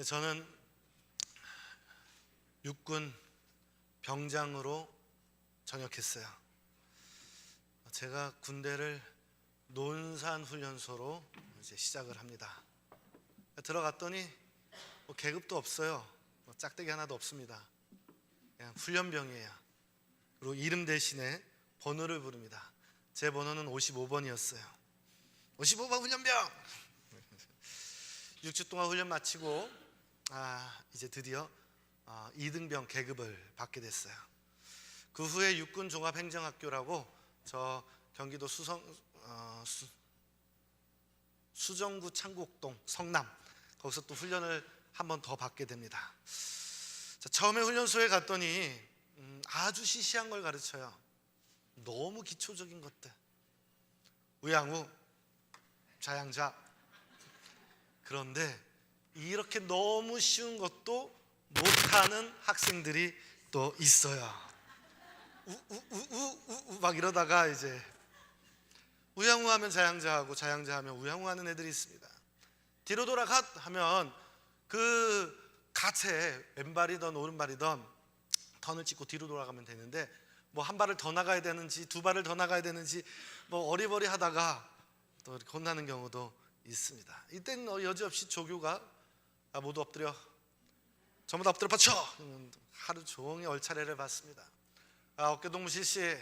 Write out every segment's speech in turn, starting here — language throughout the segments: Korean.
저는 육군 병장으로 전역했어요. 제가 군대를 논산훈련소로 이제 시작을 합니다. 들어갔더니 계급도 없어요. 짝대기 하나도 없습니다. 그냥 훈련병이에요. 그리고 이름 대신에 번호를 부릅니다. 제 번호는 55번이었어요. 55번 훈련병! 6주 동안 훈련 마치고 이제 드디어 2등병 계급을 받게 됐어요. 그 후에 육군 종합행정학교라고 저 경기도 수정구 창곡동 성남, 거기서 또 훈련을 한 번 더 받게 됩니다. 처음에 훈련소에 갔더니 아주 시시한 걸 가르쳐요. 너무 기초적인 것들, 우양우, 자양자. 그런데 이렇게 너무 쉬운 것도 못하는 학생들이 또 있어요. 막 이러다가 이제 우양우 하면 자양자하고 자양자 하면 우양우 하는 애들이 있습니다. 뒤로 돌아가 하면 그 갓에 왼발이든 오른발이든 턴을 찍고 뒤로 돌아가면 되는데 뭐 한 발을 더 나가야 되는지 두 발을 더 나가야 되는지 뭐 어리버리 하다가 또 이렇게 혼나는 경우도 있습니다. 이때는 여지없이 조교가 모두 엎드려, 전부 다 엎드려 받쳐! 하루 종일 얼차례를 받습니다. 어깨동무 실시,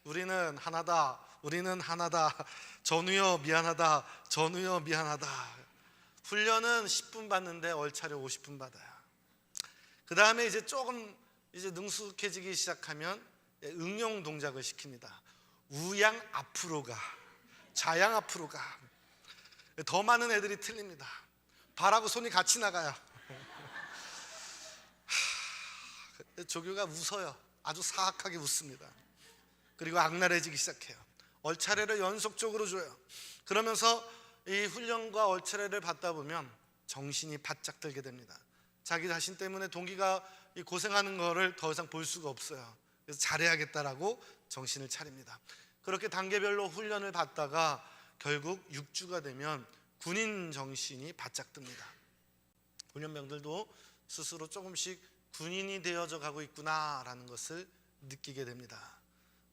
우리는 하나다, 우리는 하나다, 전우여 미안하다, 전우여 미안하다. 훈련은 10분 받는데 얼차례 50분 받아요. 그 다음에 이제 조금 이제 능숙해지기 시작하면 응용 동작을 시킵니다. 우양 앞으로 가, 좌양 앞으로 가. 더 많은 애들이 틀립니다. 발하고 손이 같이 나가요. 조교가 웃어요. 아주 사악하게 웃습니다. 그리고 악랄해지기 시작해요. 얼차례를 연속적으로 줘요. 그러면서 이 훈련과 얼차례를 받다 보면 정신이 바짝 들게 됩니다. 자기 자신 때문에 동기가 고생하는 거를 더 이상 볼 수가 없어요. 그래서 잘해야겠다라고 정신을 차립니다. 그렇게 단계별로 훈련을 받다가 결국 6주가 되면 군인 정신이 바짝 듭니다. 훈련병들도 스스로 조금씩 군인이 되어져 가고 있구나라는 것을 느끼게 됩니다.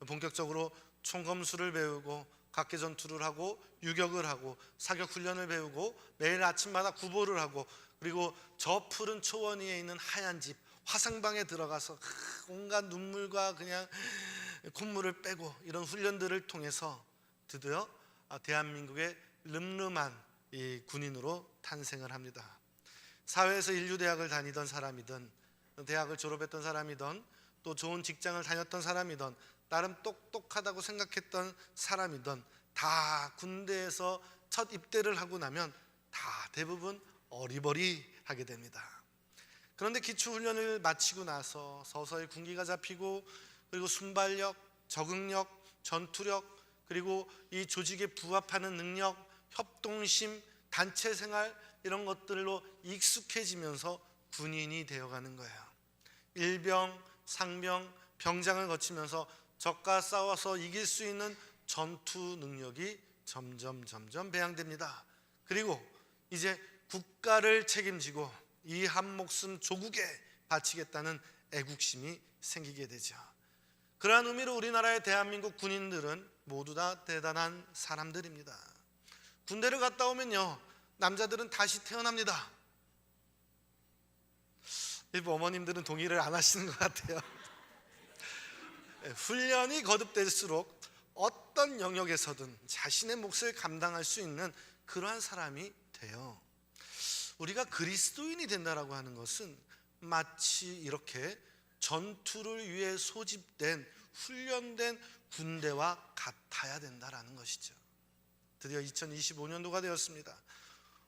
본격적으로 총검수를 배우고 각계 전투를 하고 유격을 하고 사격 훈련을 배우고 매일 아침마다 구보를 하고 그리고 저 푸른 초원 위에 있는 하얀 집 화상방에 들어가서 온갖 눈물과 그냥 콧물을 빼고 이런 훈련들을 통해서 드디어 대한민국의 름름한 이 군인으로 탄생을 합니다. 사회에서 인류대학을 다니던 사람이든 대학을 졸업했던 사람이든 또 좋은 직장을 다녔던 사람이든 나름 똑똑하다고 생각했던 사람이든 다 군대에서 첫 입대를 하고 나면 다 대부분 어리버리하게 됩니다. 그런데 기초훈련을 마치고 나서 서서히 군기가 잡히고 그리고 순발력, 적응력, 전투력 그리고 이 조직에 부합하는 능력, 협동심, 단체생활 이런 것들로 익숙해지면서 군인이 되어가는 거예요. 일병, 상병, 병장을 거치면서 적과 싸워서 이길 수 있는 전투 능력이 점점 배양됩니다. 그리고 이제 국가를 책임지고 이 한 목숨 조국에 바치겠다는 애국심이 생기게 되죠. 그러한 의미로 우리나라의 대한민국 군인들은 모두 다 대단한 사람들입니다. 군대를 갔다 오면요, 남자들은 다시 태어납니다. 일부 어머님들은 동의를 안 하시는 것 같아요. 훈련이 거듭될수록 어떤 영역에서든 자신의 몫을 감당할 수 있는 그러한 사람이 돼요. 우리가 그리스도인이 된다라고 하는 것은 마치 이렇게 전투를 위해 소집된 훈련된 군대와 같아야 된다라는 것이죠. 드디어 2025년도가 되었습니다.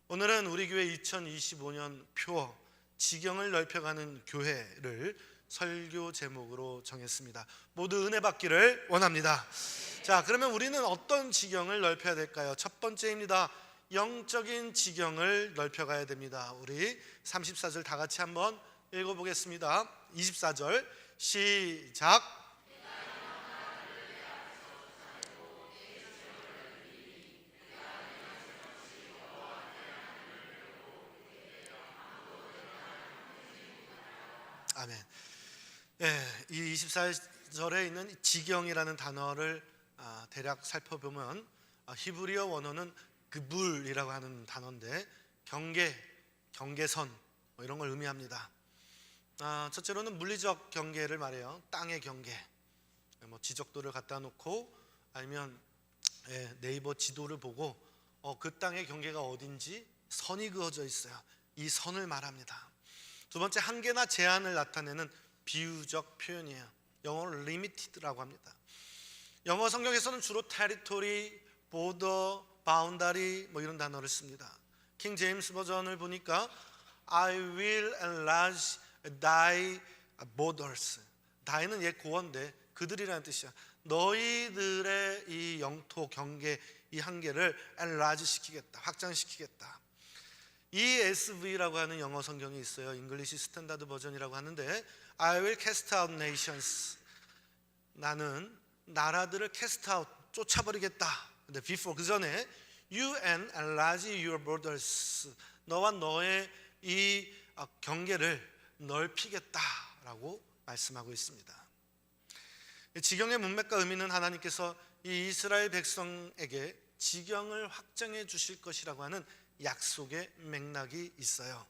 오늘은 우리 교회 2025년 표 지경을 넓혀가는 교회를 설교 제목으로 정했습니다. 모두 은혜 받기를 원합니다. 자, 그러면 우리는 어떤 지경을 넓혀야 될까요? 첫 번째입니다. 영적인 지경을 넓혀가야 됩니다. 우리 34절 다 같이 한번 읽어보겠습니다. 24절 시작. 아멘. 예, 이 24절에 있는 지경이라는 단어를 대략 살펴보면 히브리어 원어는 그불이라고 하는 단어인데 경계선 뭐 이런 걸 의미합니다. 첫째로는 물리적 경계를 말해요. 땅의 경계. 뭐 지적도를 갖다 놓고 아니면 네이버 지도를 보고 그 땅의 경계가 어딘지 선이 그어져 있어요. 이 선을 말합니다. 두 번째, 한계나 제한을 나타내는 비유적 표현이에요. 영어로 limited라고 합니다. 영어 성경에서는 주로 territory, border, boundary 뭐 이런 단어를 씁니다. 킹 제임스 버전을 보니까 I will enlarge thy borders. thy는 옛 고어인데 그들이라는 뜻이야. 너희들의 이 영토 경계, 이 한계를 enlarge 시키겠다, 확장시키겠다. ESV라고 하는 영어 성경이 있어요. 잉글리시 스탠다드 버전이라고 하는데 I will cast out nations. 나는 나라들을 cast out, 쫓아버리겠다. 근데 before, 그 전에 you and enlarge your borders. 너와 너의 이 경계를 넓히겠다라고 말씀하고 있습니다. 지경의 문맥과 의미는 하나님께서 이 이스라엘 백성에게 지경을 확정해 주실 것이라고 하는 약속의 맥락이 있어요.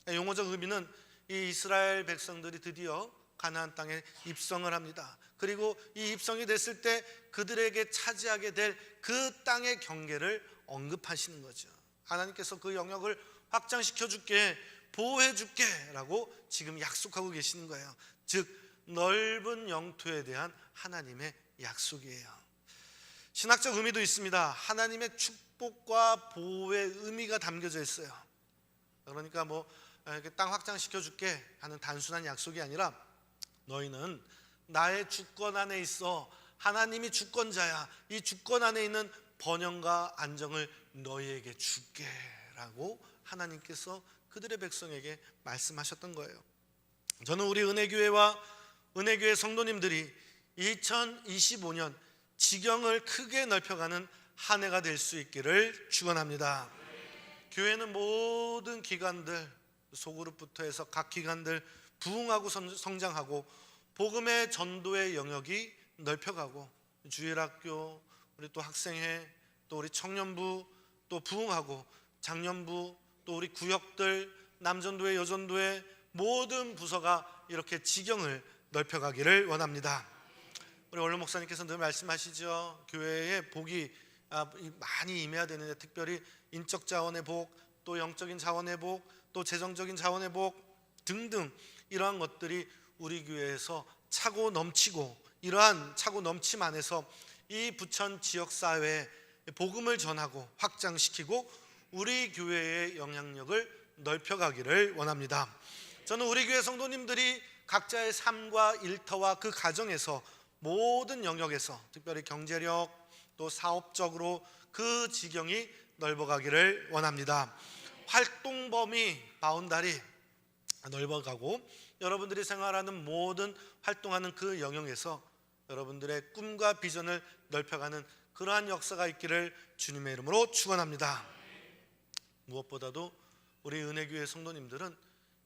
용어적 의미는 이 이스라엘 백성들이 드디어 가나안 땅에 입성을 합니다. 그리고 이 입성이 됐을 때 그들에게 차지하게 될 그 땅의 경계를 언급하시는 거죠. 하나님께서 그 영역을 확장시켜 줄게, 보호해 줄게 라고 지금 약속하고 계시는 거예요. 즉 넓은 영토에 대한 하나님의 약속이에요. 신학적 의미도 있습니다. 하나님의 축복과 보호의 의미가 담겨져 있어요. 그러니까 뭐 땅 확장시켜 줄게 하는 단순한 약속이 아니라 너희는 나의 주권 안에 있어. 하나님이 주권자야. 이 주권 안에 있는 번영과 안정을 너희에게 줄게 라고 하나님께서 그들의 백성에게 말씀하셨던 거예요. 저는 우리 은혜교회와 은혜교회 성도님들이 2025년 지경을 크게 넓혀가는 한 해가 될 수 있기를 축원합니다. 교회는 모든 기관들, 소그룹부터 해서 각 기관들 부흥하고 성장하고 복음의 전도의 영역이 넓혀가고 주일학교, 우리 또 학생회, 또 우리 청년부, 또 부흥하고 장년부, 또 우리 구역들, 남전도회, 여전도회 모든 부서가 이렇게 지경을 넓혀가기를 원합니다. 우리 원로 목사님께서 늘 말씀하시죠. 교회에 복이 많이 임해야 되는데 특별히 인적 자원의 복, 또 영적인 자원의 복, 또 재정적인 자원의 복 등등 이러한 것들이 우리 교회에서 차고 넘치고 이러한 차고 넘침 안에서 이 부천 지역사회에 복음을 전하고 확장시키고 우리 교회의 영향력을 넓혀가기를 원합니다. 저는 우리 교회 성도님들이 각자의 삶과 일터와 그 가정에서 모든 영역에서 특별히 경제력 또 사업적으로 그 지경이 넓어가기를 원합니다. 활동 범위, 바운다리 넓어가고 여러분들이 생활하는 모든 활동하는 그 영역에서 여러분들의 꿈과 비전을 넓혀가는 그러한 역사가 있기를 주님의 이름으로 축원합니다. 무엇보다도 우리 은혜교회 성도님들은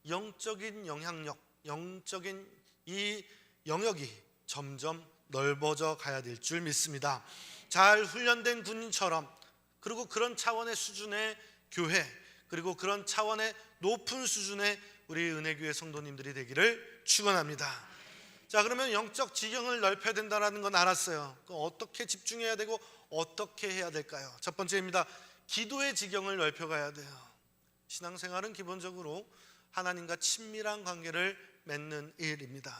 영적인 영향력, 영적인 이 영역이 점점 넓어져 가야 될 줄 믿습니다. 잘 훈련된 군인처럼, 그리고 그런 차원의 수준의 교회, 그리고 그런 차원의 높은 수준의 우리 은혜교회 성도님들이 되기를 축원합니다. 자, 그러면 영적 지경을 넓혀야 된다는 건 알았어요. 어떻게 집중해야 되고 어떻게 해야 될까요? 첫 번째입니다. 기도의 지경을 넓혀가야 돼요. 신앙생활은 기본적으로 하나님과 친밀한 관계를 맺는 일입니다.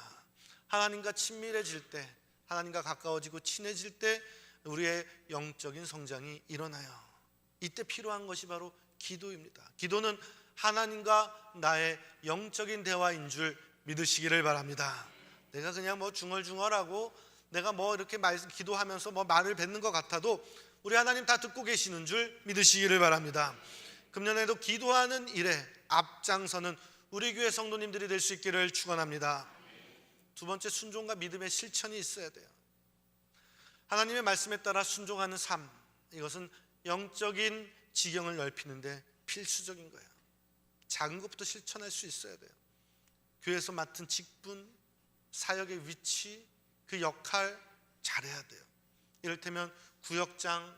하나님과 친밀해질 때, 하나님과 가까워지고 친해질 때 우리의 영적인 성장이 일어나요. 이때 필요한 것이 바로 기도입니다. 기도는 하나님과 나의 영적인 대화인 줄 믿으시기를 바랍니다. 내가 그냥 뭐 중얼중얼하고 내가 뭐 이렇게 기도하면서 뭐 말을 뱉는 것 같아도 우리 하나님 다 듣고 계시는 줄 믿으시기를 바랍니다. 금년에도 기도하는 일에 앞장서는 우리 교회 성도님들이 될 수 있기를 축원합니다. 두 번째, 순종과 믿음의 실천이 있어야 돼요. 하나님의 말씀에 따라 순종하는 삶, 이것은 영적인 지경을 넓히는데 필수적인 거예요. 작은 것부터 실천할 수 있어야 돼요. 교회에서 맡은 직분, 사역의 위치, 그 역할 잘해야 돼요. 이를테면 구역장,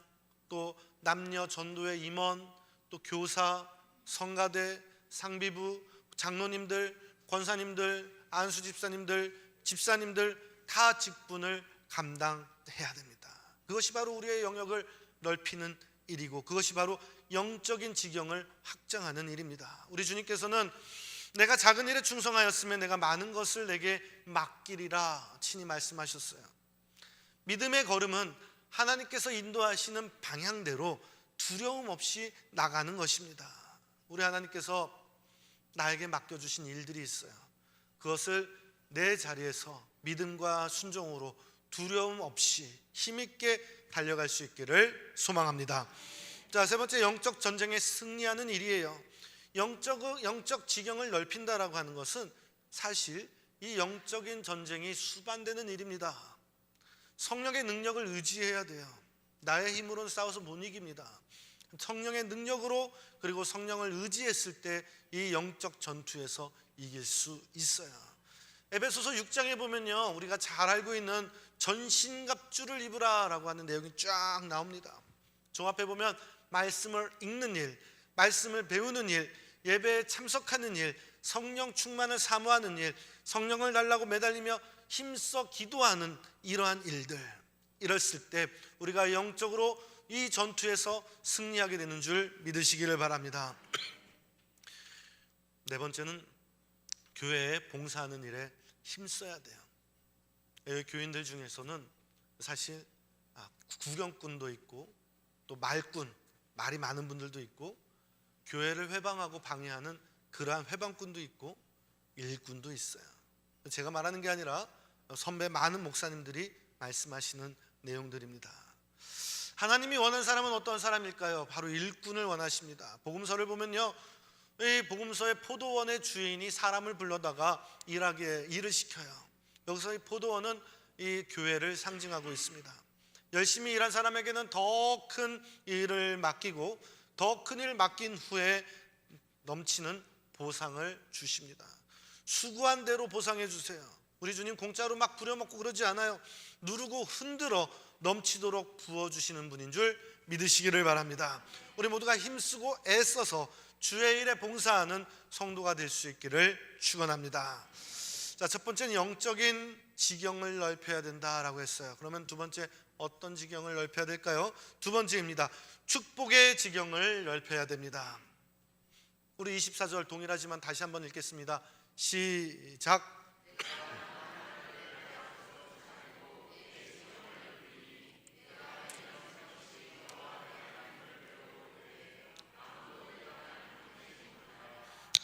또 남녀 전도회 임원, 또 교사, 성가대, 상비부, 장로님들, 권사님들, 안수 집사님들, 집사님들 다 직분을 감당해야 됩니다. 그것이 바로 우리의 영역을 넓히는 일이고, 그것이 바로 영적인 지경을 확장하는 일입니다. 우리 주님께서는 내가 작은 일에 충성하였으면 내가 많은 것을 내게 맡기리라 친히 말씀하셨어요. 믿음의 걸음은 하나님께서 인도하시는 방향대로 두려움 없이 나가는 것입니다. 우리 하나님께서 나에게 맡겨주신 일들이 있어요. 그것을 내 자리에서 믿음과 순종으로 두려움 없이 힘있게 달려갈 수 있기를 소망합니다. 자, 세 번째, 영적 전쟁에 승리하는 일이에요. 영적 지경을 넓힌다라고 하는 것은 사실 이 영적인 전쟁이 수반되는 일입니다. 성령의 능력을 의지해야 돼요. 나의 힘으로는 싸워서 못 이깁니다. 성령의 능력으로, 그리고 성령을 의지했을 때 이 영적 전투에서 이길 수 있어요. 에베소서 6장에 보면요, 우리가 잘 알고 있는 전신갑주를 입으라라고 하는 내용이 쫙 나옵니다. 종합해 보면 말씀을 읽는 일, 말씀을 배우는 일, 예배에 참석하는 일, 성령 충만을 사모하는 일, 성령을 달라고 매달리며 힘써 기도하는 이러한 일들, 이랬을 때 우리가 영적으로 이 전투에서 승리하게 되는 줄 믿으시기를 바랍니다. 네 번째는 교회에 봉사하는 일에 힘써야 돼요. 교인들 중에서는 사실 구경꾼도 있고, 또 말꾼, 말이 많은 분들도 있고, 교회를 회방하고 방해하는 그러한 회방꾼도 있고, 일꾼도 있어요. 제가 말하는 게 아니라 선배 많은 목사님들이 말씀하시는 내용들입니다. 하나님이 원하는 사람은 어떤 사람일까요? 바로 일꾼을 원하십니다. 복음서를 보면요, 이 복음서의 포도원의 주인이 사람을 불러다가 일을 시켜요. 여기서 이 포도원은 이 교회를 상징하고 있습니다. 열심히 일한 사람에게는 더 큰 일을 맡기고, 더 큰 일을 맡긴 후에 넘치는 보상을 주십니다. 수고한 대로 보상해 주세요. 우리 주님 공짜로 막 부려먹고 그러지 않아요. 누르고 흔들어 넘치도록 부어주시는 분인 줄 믿으시기를 바랍니다. 우리 모두가 힘쓰고 애써서 주의 일에 봉사하는 성도가 될 수 있기를 축원합니다. 자, 첫 번째는 영적인 지경을 넓혀야 된다라고 했어요. 그러면 두 번째, 어떤 지경을 넓혀야 될까요? 두 번째입니다. 축복의 지경을 넓혀야 됩니다. 우리 24절 동일하지만 다시 한번 읽겠습니다. 시작.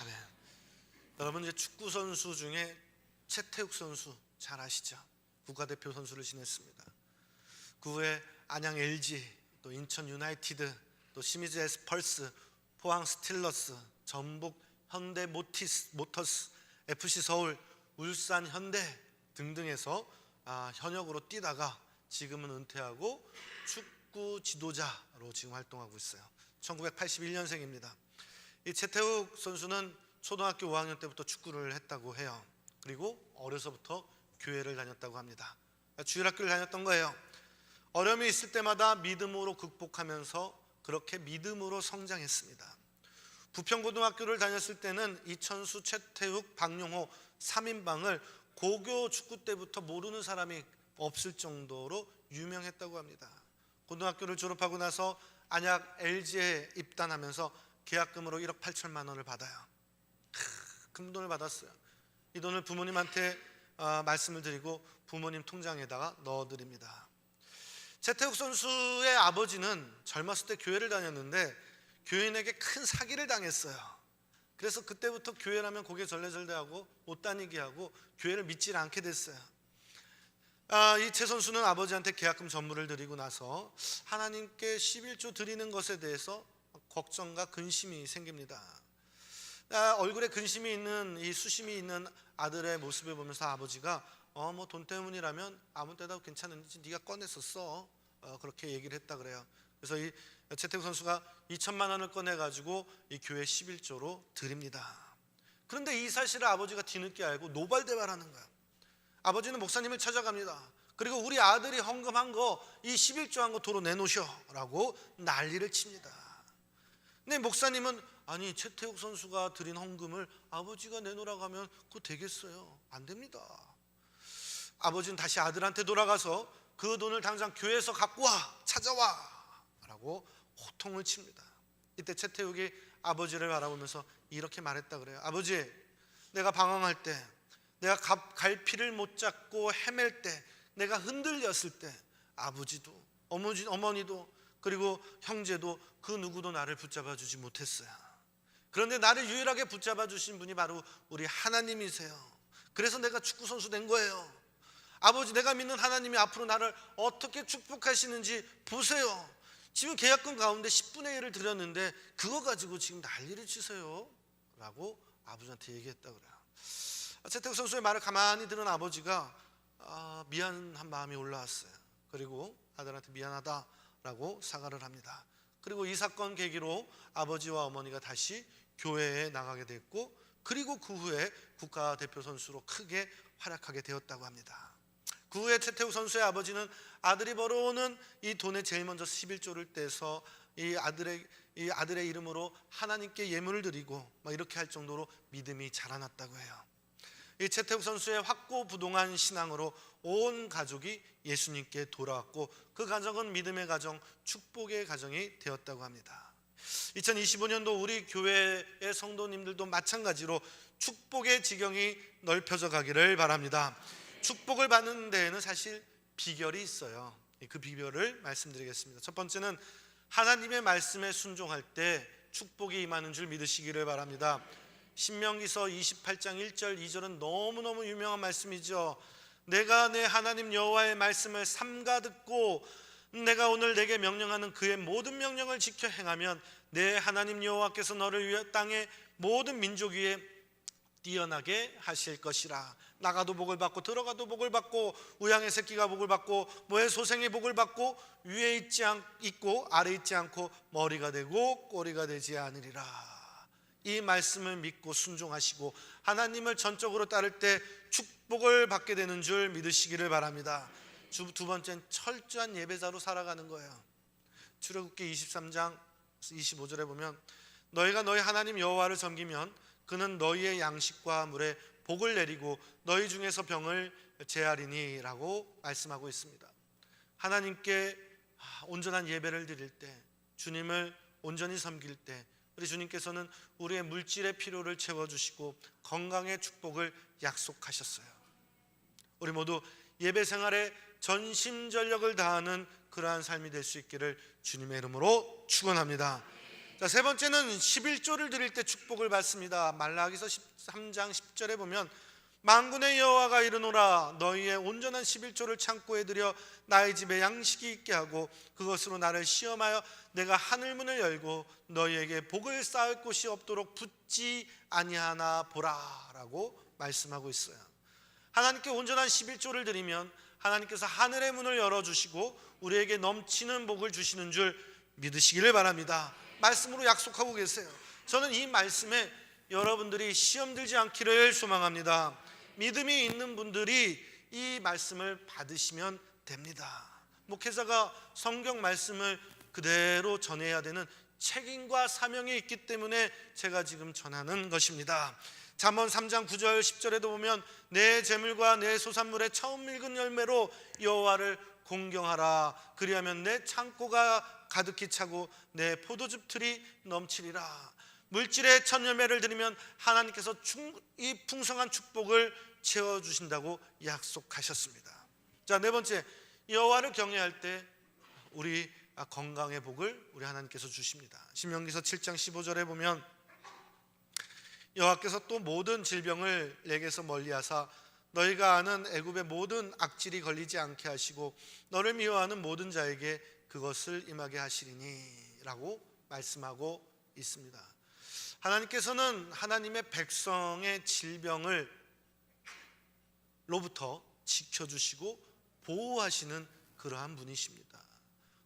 아멘. 여러분, 이제 축구 선수 중에 최태욱 선수 잘 아시죠? 국가대표 선수를 지냈습니다. 그 후에 안양 LG, 또 인천 유나이티드, 또 시미즈 에스펄스, 포항 스틸러스, 전북 현대 모터스, FC 서울, 울산 현대 등등에서 현역으로 뛰다가 지금은 은퇴하고 축구 지도자로 지금 활동하고 있어요. 1981년생입니다. 이 최태욱 선수는 초등학교 5학년 때부터 축구를 했다고 해요. 그리고 어려서부터 교회를 다녔다고 합니다. 주일학교를 다녔던 거예요. 어려움이 있을 때마다 믿음으로 극복하면서 그렇게 믿음으로 성장했습니다. 부평고등학교를 다녔을 때는 이천수, 최태욱, 박용호 3인방을 고교 축구 때부터 모르는 사람이 없을 정도로 유명했다고 합니다. 고등학교를 졸업하고 나서 안약 LG에 입단하면서 계약금으로 1억 8천만 원을 받아요. 큰 돈을 받았어요. 이 돈을 부모님한테 말씀을 드리고 부모님 통장에다가 넣어드립니다. 최태욱 선수의 아버지는 젊었을 때 교회를 다녔는데 교인에게 큰 사기를 당했어요. 그래서 그때부터 교회라면 고개 절레절레하고 못 다니게 하고 교회를 믿지 않게 됐어요. 이 최 선수는 아버지한테 계약금 전부를 드리고 나서 하나님께 11조 드리는 것에 대해서 걱정과 근심이 생깁니다. 얼굴에 근심이 있는, 이 수심이 있는 아들의 모습을 보면서 아버지가 뭐 돈 때문이라면 아무 때나 괜찮은지 네가 꺼내서 써, 그렇게 얘기를 했다 그래요. 그래서 이 최태욱 선수가 2천만 원을 꺼내 가지고 이 교회 11조로 드립니다. 그런데 이 사실을 아버지가 뒤늦게 알고 노발대발하는 거야. 아버지는 목사님을 찾아갑니다. 그리고 우리 아들이 헌금한 거, 이 11조 한 거 도로 내놓으셔라고 난리를 칩니다. 근데 목사님은 아니 최태욱 선수가 드린 헌금을 아버지가 내놓으라고 하면 그거 되겠어요? 안 됩니다. 아버지는 다시 아들한테 돌아가서 그 돈을 당장 교회에서 갖고 와, 찾아와 라고 호통을 칩니다. 이때 최태욱이 아버지를 바라보면서 이렇게 말했다 그래요. 아버지, 내가 방황할 때, 내가 갈피를 못 잡고 헤맬 때, 내가 흔들렸을 때 아버지도 어머니도 그리고 형제도 그 누구도 나를 붙잡아 주지 못했어요. 그런데 나를 유일하게 붙잡아 주신 분이 바로 우리 하나님이세요. 그래서 내가 축구 선수 된 거예요. 아버지, 내가 믿는 하나님이 앞으로 나를 어떻게 축복하시는지 보세요. 지금 계약금 가운데 10분의 1을 드렸는데 그거 가지고 지금 난리를 치세요 라고 아버지한테 얘기했다 그래요. 최태욱 선수의 말을 가만히 들은 아버지가 미안한 마음이 올라왔어요. 그리고 아들한테 미안하다라고 사과를 합니다. 그리고 이 사건 계기로 아버지와 어머니가 다시 교회에 나가게 됐고, 그리고 그 후에 국가대표 선수로 크게 활약하게 되었다고 합니다. 그 후에 최태욱 선수의 아버지는 아들이 벌어오는 이 돈에 제일 먼저 11조를 떼서 이 아들의 이름으로 하나님께 예물을 드리고 이렇게 할 정도로 믿음이 자라났다고 해요. 이 최태욱 선수의 확고부동한 신앙으로 온 가족이 예수님께 돌아왔고, 그 가정은 믿음의 가정, 축복의 가정이 되었다고 합니다. 2025년도 우리 교회의 성도님들도 마찬가지로 축복의 지경이 넓혀져 가기를 바랍니다. 축복을 받는 데에는 사실 비결이 있어요. 그 비결을 말씀드리겠습니다. 첫 번째는 하나님의 말씀에 순종할 때 축복이 임하는 줄 믿으시기를 바랍니다. 신명기서 28장 1절 2절은 너무너무 유명한 말씀이죠. 내가 내 하나님 여호와의 말씀을 삼가 듣고 내가 오늘 내게 명령하는 그의 모든 명령을 지켜 행하면 내 하나님 여호와께서 너를 위해 땅의 모든 민족 위에 뛰어나게 하실 것이라. 나가도 복을 받고 들어가도 복을 받고 우양의 새끼가 복을 받고 모의 소생이 복을 받고 위에 있고 아래 있지 않고 머리가 되고 꼬리가 되지 않으리라. 이 말씀을 믿고 순종하시고 하나님을 전적으로 따를 때 축복을 받게 되는 줄 믿으시기를 바랍니다. 두 번째는 철저한 예배자로 살아가는 거예요. 출애굽기 23장 25절에 보면 너희가 너희 하나님 여호와를 섬기면 그는 너희의 양식과 물에 복을 내리고 너희 중에서 병을 제하리니 라고 말씀하고 있습니다. 하나님께 온전한 예배를 드릴 때, 주님을 온전히 섬길 때 우리 주님께서는 우리의 물질의 필요를 채워주시고 건강의 축복을 약속하셨어요. 우리 모두 예배 생활에 전심전력을 다하는 그러한 삶이 될 수 있기를 주님의 이름으로 축원합니다. 자, 세 번째는 11조를 드릴 때 축복을 받습니다. 말라기서 13장 10절에 보면 만군의 여호와가 이르노라 너희의 온전한 11조를 창고에 들여 나의 집에 양식이 있게 하고 그것으로 나를 시험하여 내가 하늘문을 열고 너희에게 복을 쌓을 곳이 없도록 붙지 아니하나 보라 라고 말씀하고 있어요. 하나님께 온전한 11조를 드리면 하나님께서 하늘의 문을 열어주시고 우리에게 넘치는 복을 주시는 줄 믿으시기를 바랍니다. 말씀으로 약속하고 계세요. 저는 이 말씀에 여러분들이 시험 들지 않기를 소망합니다. 믿음이 있는 분들이 이 말씀을 받으시면 됩니다. 목회자가 성경 말씀을 그대로 전해야 되는 책임과 사명이 있기 때문에 제가 지금 전하는 것입니다. 잠언 3장 9절 10절에도 보면 내 재물과 내 소산물의 처음 익은 열매로 여호와를 공경하라. 그리하면 내 창고가 가득히 차고 내 포도즙 틀이 넘치리라. 물질의 첫 열매를 드리면 하나님께서 이 풍성한 축복을 채워주신다고 약속하셨습니다. 자, 네 번째, 여호와를 경외할 때 우리 건강의 복을 우리 하나님께서 주십니다. 신명기서 7장 15절에 보면 여호와께서 또 모든 질병을 내게서 멀리하사 너희가 아는 애굽의 모든 악질이 걸리지 않게 하시고 너를 미워하는 모든 자에게 그것을 임하게 하시리니 라고 말씀하고 있습니다. 하나님께서는 하나님의 백성의 질병을 로부터 지켜주시고 보호하시는 그러한 분이십니다.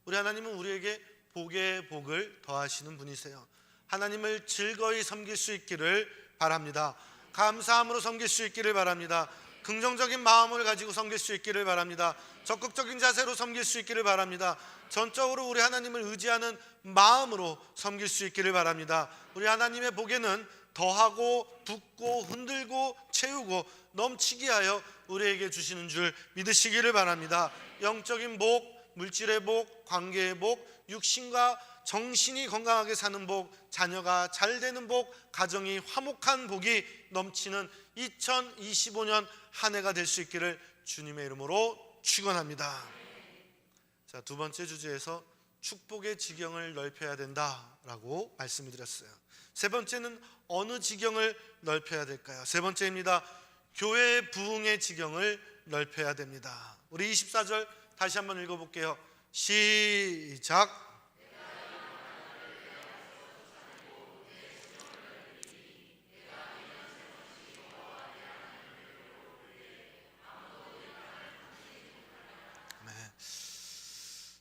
우리 하나님은 우리에게 복의 복을 더하시는 분이세요. 하나님을 즐거이 섬길 수 있기를 바랍니다. 감사함으로 섬길 수 있기를 바랍니다. 긍정적인 마음을 가지고 섬길 수 있기를 바랍니다. 적극적인 자세로 섬길 수 있기를 바랍니다. 전적으로 우리 하나님을 의지하는 마음으로 섬길 수 있기를 바랍니다. 우리 하나님의 복에는 더하고 붓고 흔들고 채우고 넘치게 하여 우리에게 주시는 줄 믿으시기를 바랍니다. 영적인 복, 물질의 복, 관계의 복, 육신과 정신이 건강하게 사는 복, 자녀가 잘 되는 복, 가정이 화목한 복이 넘치는 2025년 한 해가 될 수 있기를 주님의 이름으로 축원합니다. 자, 두 번째 주제에서 축복의 지경을 넓혀야 된다라고 말씀을 드렸어요. 세 번째는 어느 지경을 넓혀야 될까요? 세 번째입니다. 교회의 부흥의 지경을 넓혀야 됩니다. 우리 24절 다시 한번 읽어볼게요. 시작.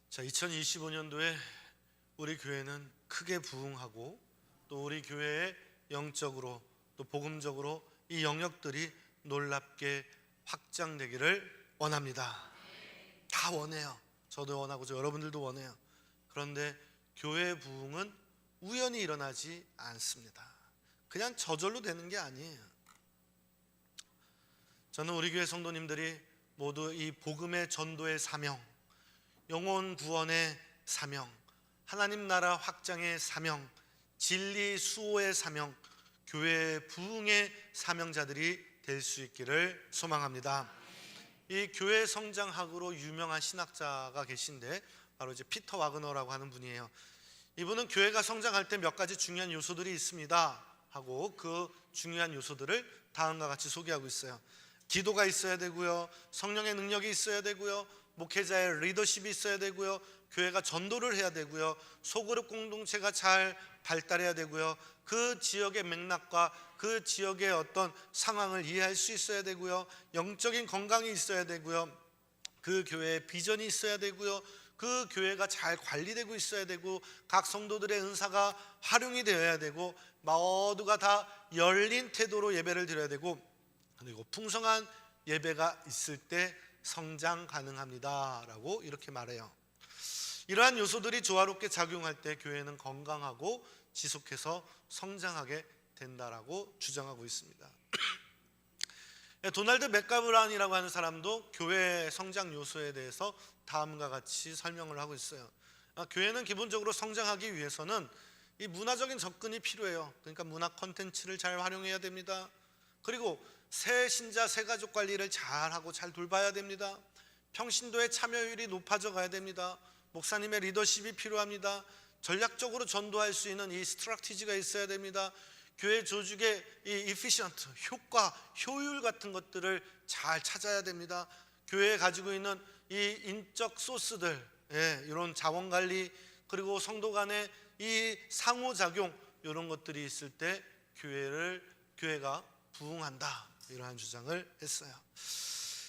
자, 2025년도에 우리 교회는 크게 부흥하고 또 우리 교회의 영적으로 또 복음적으로 이 영역들이 놀랍게 확장되기를 원합니다. 다 원해요. 저도 원하고 여러분들도 원해요. 그런데 교회의 부흥은 우연히 일어나지 않습니다. 그냥 저절로 되는 게 아니에요. 저는 우리 교회 성도님들이 모두 이 복음의 전도의 사명, 영혼 구원의 사명, 하나님 나라 확장의 사명, 진리 수호의 사명, 교회 부흥의 사명자들이 될 수 있기를 소망합니다. 이 교회 성장학으로 유명한 신학자가 계신데 바로 이제 피터 와그너라고 하는 분이에요. 이분은 교회가 성장할 때 몇 가지 중요한 요소들이 있습니다 하고 그 중요한 요소들을 다음과 같이 소개하고 있어요. 기도가 있어야 되고요, 성령의 능력이 있어야 되고요, 목회자의 리더십이 있어야 되고요, 교회가 전도를 해야 되고요, 소그룹 공동체가 잘 발달해야 되고요, 그 지역의 맥락과 그 지역의 어떤 상황을 이해할 수 있어야 되고요, 영적인 건강이 있어야 되고요, 그 교회의 비전이 있어야 되고요, 그 교회가 잘 관리되고 있어야 되고, 각 성도들의 은사가 활용이 되어야 되고, 모두가 다 열린 태도로 예배를 드려야 되고, 그리고 풍성한 예배가 있을 때 성장 가능합니다 라고 이렇게 말해요. 이러한 요소들이 조화롭게 작용할 때 교회는 건강하고 지속해서 성장하게 된다라고 주장하고 있습니다. 도널드 맥가브란이라고 하는 사람도 교회 성장 요소에 대해서 다음과 같이 설명을 하고 있어요. 교회는 기본적으로 성장하기 위해서는 이 문화적인 접근이 필요해요. 그러니까 문화 콘텐츠를 잘 활용해야 됩니다. 그리고 새 신자 새 가족 관리를 잘하고 잘 돌봐야 됩니다. 평신도의 참여율이 높아져 가야 됩니다. 목사님의 리더십이 필요합니다. 전략적으로 전도할 수 있는 이 스트라티지가 있어야 됩니다. 교회 조직의 이 efficient, 효과, 효율 같은 것들을 잘 찾아야 됩니다. 교회에 가지고 있는 이 인적 소스들, 이런 자원관리, 그리고 성도 간의 이 상호작용, 이런 것들이 있을 때 교회가 부흥한다, 이러한 주장을 했어요.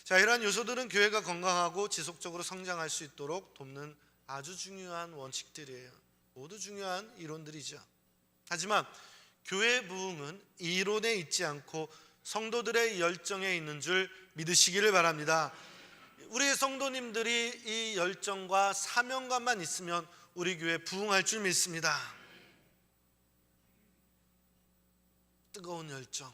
자, 이러한 요소들은 교회가 건강하고 지속적으로 성장할 수 있도록 돕는 아주 중요한 원칙들이에요. 모두 중요한 이론들이죠. 하지만 교회 부흥은 이론에 있지 않고 성도들의 열정에 있는 줄 믿으시기를 바랍니다. 우리 성도님들이 이 열정과 사명감만 있으면 우리 교회 부흥할 줄 믿습니다. 뜨거운 열정,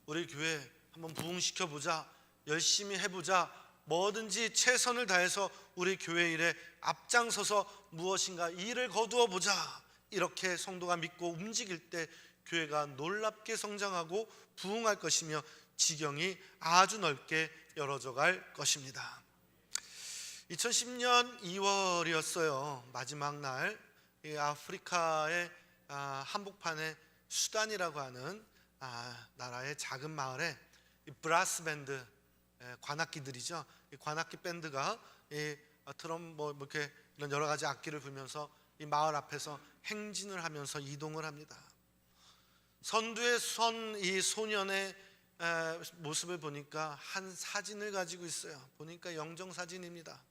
우리 교회 한번 부흥시켜보자, 열심히 해보자, 뭐든지 최선을 다해서 우리 교회 일에 앞장서서 무엇인가 일을 거두어 보자, 이렇게 성도가 믿고 움직일 때 교회가 놀랍게 성장하고 부흥할 것이며 지경이 아주 넓게 열어져 갈 것입니다. 2010년 2월이었어요. 마지막 날 아프리카의 한복판에 수단이라고 하는 나라의 작은 마을에 브라스 밴드, 관악기들이죠. 이 관악기 밴드가 트럼 이렇게 이런 여러 가지 악기를 불면서 이 마을 앞에서 행진을 하면서 이동을 합니다. 선두에 선 이 소년의 모습을 보니까 한 사진을 가지고 있어요. 보니까 영정 사진입니다.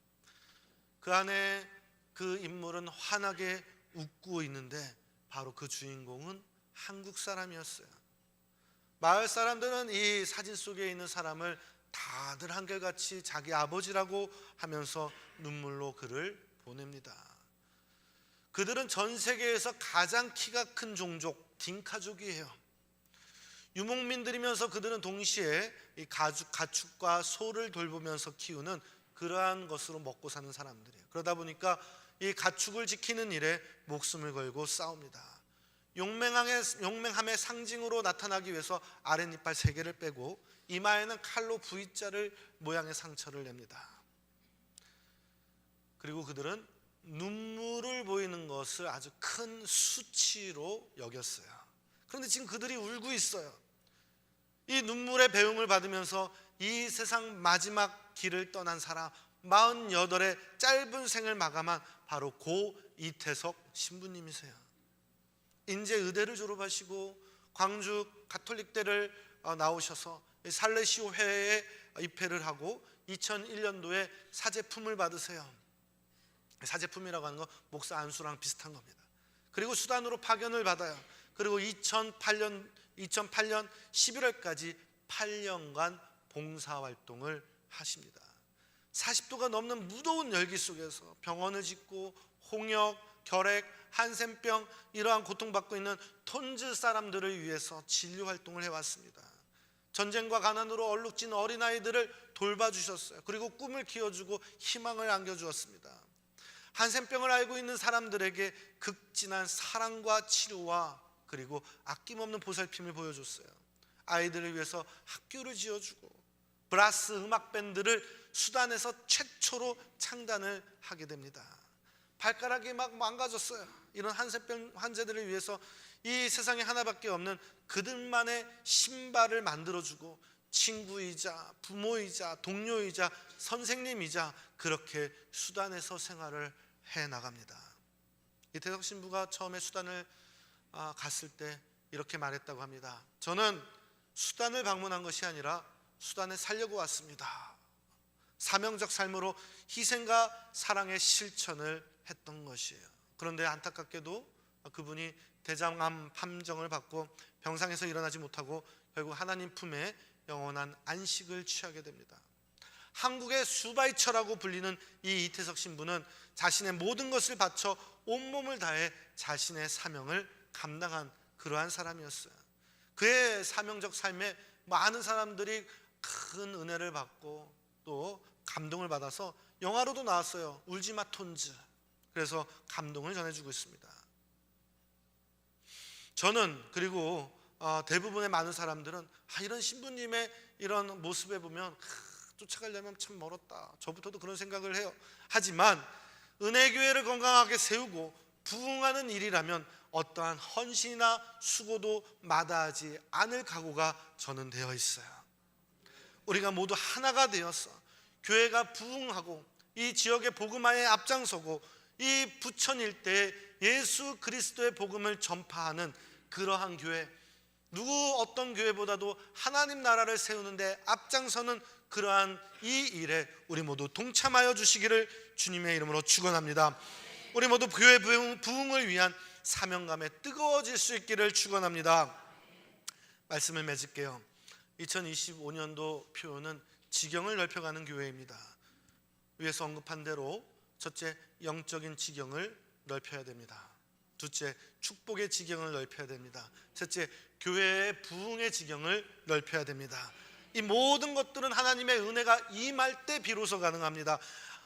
그 안에 그 인물은 환하게 웃고 있는데 바로 그 주인공은 한국 사람이었어요. 마을 사람들은 이 사진 속에 있는 사람을 다들 한결같이 자기 아버지라고 하면서 눈물로 그를 보냅니다. 그들은 전 세계에서 가장 키가 큰 종족 딩카족이에요. 유목민들이면서 그들은 동시에 이 가축과 소를 돌보면서 키우는 그러한 것으로 먹고 사는 사람들이에요. 그러다 보니까 이 가축을 지키는 일에 목숨을 걸고 싸웁니다. 용맹함의 상징으로 나타나기 위해서 아랫니빨 3개를 빼고 이마에는 칼로 V자를 모양의 상처를 냅니다. 그리고 그들은 눈물을 보이는 것을 아주 큰 수치로 여겼어요. 그런데 지금 그들이 울고 있어요. 이 눈물의 배웅을 받으면서 이 세상 마지막 길을 떠난 사람 48의 짧은 생을 마감한 바로 고 이태석 신부님이세요. 인제 의대를 졸업하시고 광주 가톨릭대를 나오셔서 살레시오 회에 입회를 하고 2001년도에 사제품을 받으세요. 사제품이라고 하는 건 목사 안수랑 비슷한 겁니다. 그리고 수단으로 파견을 받아요. 그리고 2008년 11월까지 8년간 봉사활동을 하십니다. 40도가 넘는 무더운 열기 속에서 병원을 짓고 홍역, 결핵, 한센병 이러한 고통받고 있는 톤즈 사람들을 위해서 진료활동을 해왔습니다. 전쟁과 가난으로 얼룩진 어린아이들을 돌봐주셨어요. 그리고 꿈을 키워주고 희망을 안겨주었습니다. 한센병을 앓고 있는 사람들에게 극진한 사랑과 치료와 그리고 아낌없는 보살핌을 보여줬어요. 아이들을 위해서 학교를 지어주고 브라스 음악 밴드를 수단에서 최초로 창단을 하게 됩니다. 발가락이 막 망가졌어요. 이런 한센병 환자들을 위해서 이 세상에 하나밖에 없는 그들만의 신발을 만들어주고 친구이자 부모이자 동료이자 선생님이자 그렇게 수단에서 생활을 해나갑니다. 이태석 신부가 처음에 수단을 갔을 때 이렇게 말했다고 합니다. 저는 수단을 방문한 것이 아니라 수단에 살려고 왔습니다. 사명적 삶으로 희생과 사랑의 실천을 했던 것이에요. 그런데 안타깝게도 그분이 대장암 판정을 받고 병상에서 일어나지 못하고 결국 하나님 품에 영원한 안식을 취하게 됩니다. 한국의 수바이처라고 불리는 이 이태석 신부는 자신의 모든 것을 바쳐 온몸을 다해 자신의 사명을 감당한 그러한 사람이었어요. 그의 사명적 삶에 많은 사람들이 큰 은혜를 받고 또 감동을 받아서 영화로도 나왔어요. 울지마 톤즈. 그래서 감동을 전해주고 있습니다. 저는 그리고 대부분의 많은 사람들은 이런 신부님의 이런 모습에 보면 쫓아가려면 참 멀었다. 저부터도 그런 생각을 해요. 하지만 은혜교회를 건강하게 세우고 부흥하는 일이라면 어떠한 헌신이나 수고도 마다하지 않을 각오가 저는 되어 있어요. 우리가 모두 하나가 되어서 교회가 부흥하고 이 지역의 복음화에 앞장서고 이 부천 일대에 예수 그리스도의 복음을 전파하는 그러한 교회, 누구 어떤 교회보다도 하나님 나라를 세우는데 앞장서는 그러한 이 일에 우리 모두 동참하여 주시기를 주님의 이름으로 축원합니다. 우리 모두 교회 부흥을 위한 사명감에 뜨거워질 수 있기를 축원합니다. 말씀을 맺을게요. 2025년도 표어는 지경을 넓혀가는 교회입니다. 위에서 언급한 대로 첫째, 영적인 지경을 넓혀야 됩니다. 둘째, 축복의 지경을 넓혀야 됩니다. 셋째, 교회의 부흥의 지경을 넓혀야 됩니다. 이 모든 것들은 하나님의 은혜가 임할 때 비로소 가능합니다.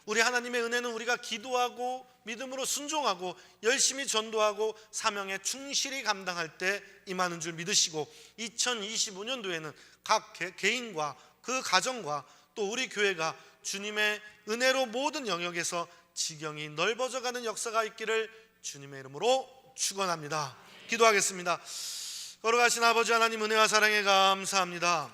우리 하나님의 은혜는 우리가 기도하고 믿음으로 순종하고 열심히 전도하고 사명에 충실히 감당할 때 임하는 줄 믿으시고 2025년도에는 각 개인과 그 가정과 또 우리 교회가 주님의 은혜로 모든 영역에서 지경이 넓어져가는 역사가 있기를 주님의 이름으로 축원합니다. 기도하겠습니다. 걸어가신 아버지 하나님, 은혜와 사랑에 감사합니다.